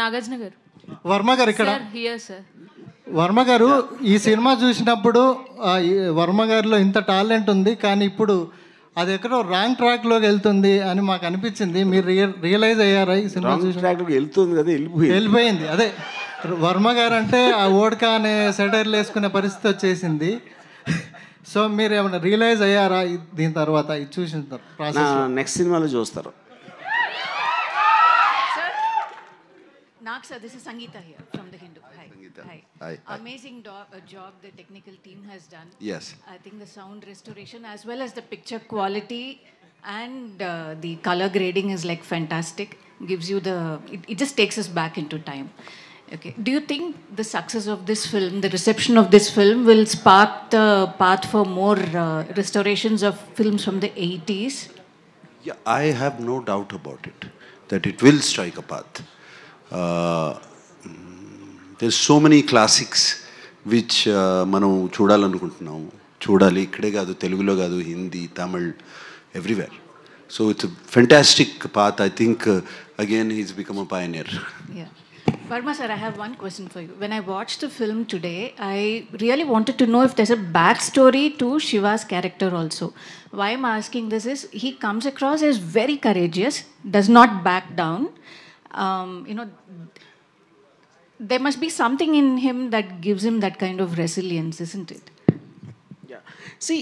నాగార్జున గారు. వర్మ గారు ఇక్కడ. సార్ వర్మ గారు, ఈ సినిమా చూసినప్పుడు వర్మ గారిలో ఇంత టాలెంట్ ఉంది, కానీ ఇప్పుడు అది ఎక్కడో రాంగ్ ట్రాక్లోకి వెళ్తుంది అని మాకు అనిపించింది. మీరు రియలైజ్ అయ్యారా ఈ సినిమా చూసి? వెళ్తుంది కదా, వెళ్ళిపోయింది. అదే వర్మ గారు అంటే ఆ ఓడ్కా అనే సెటైర్లు వేసుకునే పరిస్థితి వచ్చేసింది. సో మీరు ఏమైనా రియలైజ్ అయ్యారా దీని తర్వాత, ఇది చూసిన ప్రాసెస్? నెక్స్ట్ సినిమాలో చూస్తారు. Nag sir, this is Sangeeta here from The Hindu. Hi. Sangeeta. Hi. Hi. Amazing job the technical team has done. Yes. I think the sound restoration as well as the picture quality and the color grading is like fantastic. Gives you it just takes us back into time. Okay. Do you think the success of this film, the reception of this film will spark the path for more restorations of films from the 80s? Yeah, I have no doubt about it, that it will strike a path. There's so many classics which మనం చూడాలనుకుంటున్నాము. చూడాలి, ఇక్కడే కాదు, తెలుగులో కాదు, Hindi, Tamil, everywhere. So it's a fantastic path. I think again he's become a pioneer. Yeah. Verma sir, I have one question for you. When I watched the film today, I really wanted to know if there's a backstory to Shiva's character also. Why I'm asking this is, he comes across as very courageous, does not back down. There must be something in him that gives him that kind of resilience, isn't it? Yeah. See,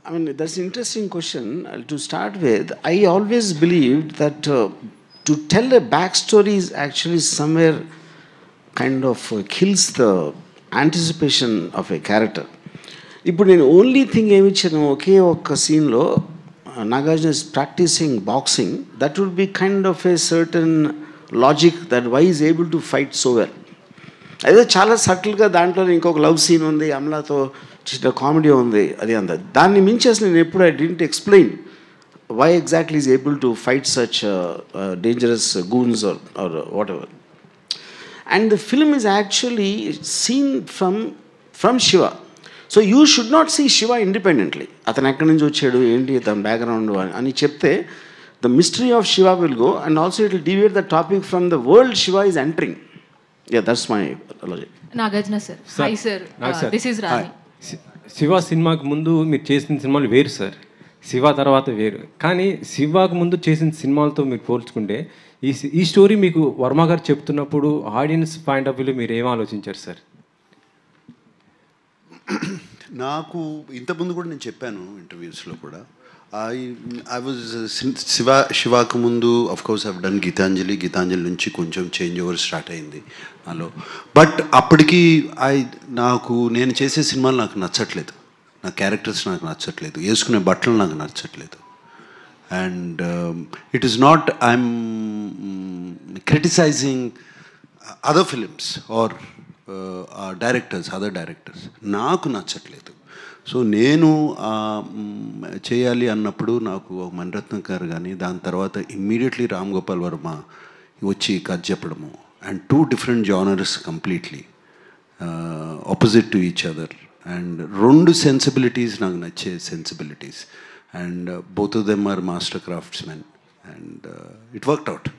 I mean, that's an interesting question. To start with, I always believed that to tell a backstory is actually somewhere kind of kills the anticipation of a character. ఇప్పుడు నేను only thing ఏమి ఇచ్చాను, ఒకే ఒక్క సీన్లో Nagarjuna is practising boxing, that would be kind of a certain logic that why is able to fight so well. అదే చాలా సటిల్గా దాంట్లో ఇంకొక లవ్ సీన్ ఉంది, అమలాతో చిన్న కామెడీ ఉంది, అది అంత. దాన్ని మించి అసలు నేను ఎప్పుడు I didn't explain why exactly is able to fight such dangerous goons or whatever. And the film is actually seen from Shiva. So you should not see Shiva independently. Athan ekkadi nunchi vachadu enti athan background ani chepte the mystery of Shiva will go, and also it will deviate the topic from the world Shiva is entering. Yeah, that's my logic. Nagarjuna sir. Hi sir. This is Rani. Shiva సినిమాకి ముందు మీరు చేసిన సినిమాలు వేరు sir, Shiva తర్వాత వేరు. కానీ శివాకు ముందు చేసిన సినిమాలతో మీరు పోల్చుకుంటే ఈ స్టోరీ మీకు వర్మ గారు చెప్తున్నప్పుడు ఆడియన్స్ పాయింట్ ఆఫ్ వ్యూలో మీరు ఏం ఆలోచించారు సార్? నాకు ఇంతకుముందు కూడా నేను చెప్పాను ఇంటర్వ్యూస్లో కూడా, ఐ వాజ్ శివాకు ముందు of course I've done Gitanjali నుంచి కొంచెం చేంజ్ ఓవర్ స్టార్ట్ అయింది నాలో. బట్ అప్పటికి నేను చేసే సినిమాలు నాకు నచ్చట్లేదు, నా క్యారెక్టర్స్ నాకు నచ్చట్లేదు, వేసుకునే బట్టలు నాకు నచ్చట్లేదు. And it is not I'm criticising other films or other directors, నాకు నచ్చట్లేదు. సో నేను చేయాలి అన్నప్పుడు నాకు ఒక మణిరత్నం గారు కానీ, దాని తర్వాత ఇమ్మీడియట్లీ రామ్ గోపాల్ వర్మ వచ్చి కథ చెప్పడము, and 2 different genres completely opposite to each other. And 2 sensibilities నాకు నచ్చే sensibilities, and both of them are master craftsmen, and it worked out.